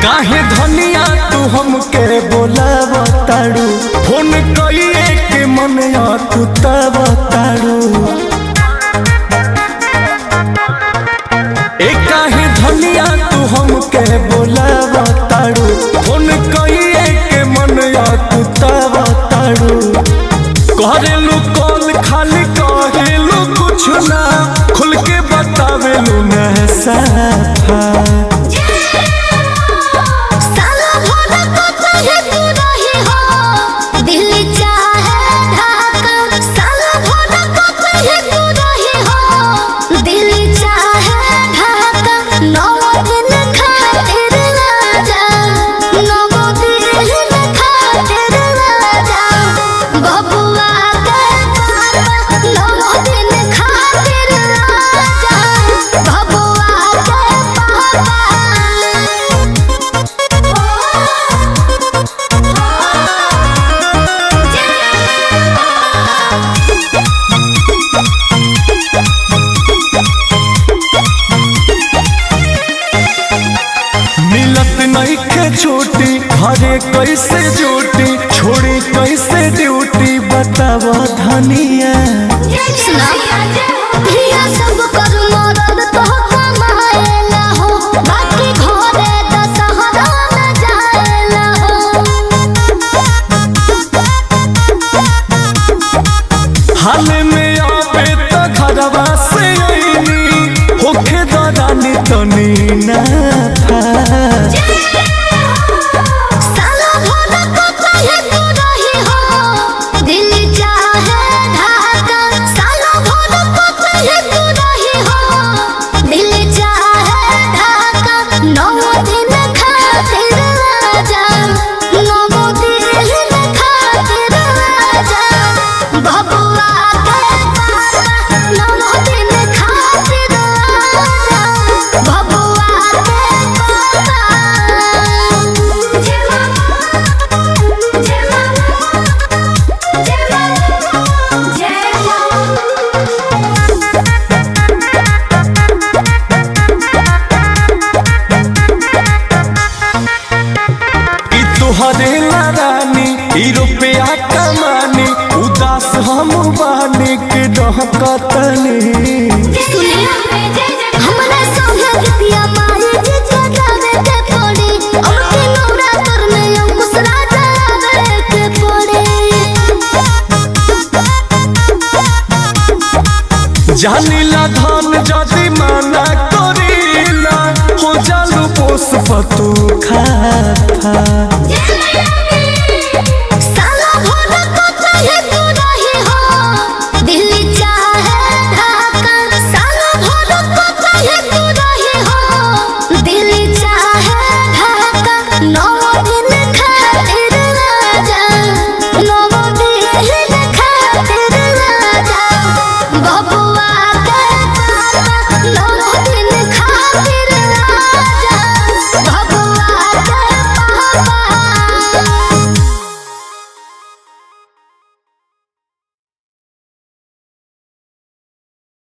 काहे धनिया तू हमके बोलावताड़ू फोन कइए के मनया तू तवताड़ू ए काहे धनिया तू हमके बोलावताड़ू फोन कइए के मनया तू तवताड़ू करेलू कॉल खाली कहेलू कुछ ना खुल के बतावेलू ना साफा छूटी घरे कैसे जूटी छोड़ी कैसे ड्यूटी बतावा धनिया सब कर मरद तो कमाएला हो बाकी घरे दशहरा में जाएला हो हाल में आवे तो घरवा से आईनी होखे दरानी तनी ना था तुहरे रानी ई रुपया कमानी उदास हम बानी के डहकतनी हमरा संगे गीतिया मारे जे जगावे के पड़ी अब के नौरा तर में अंकुश राजा आवे के पड़ी जानीला धन जदी माना करीला हो जालू पोस पतू खा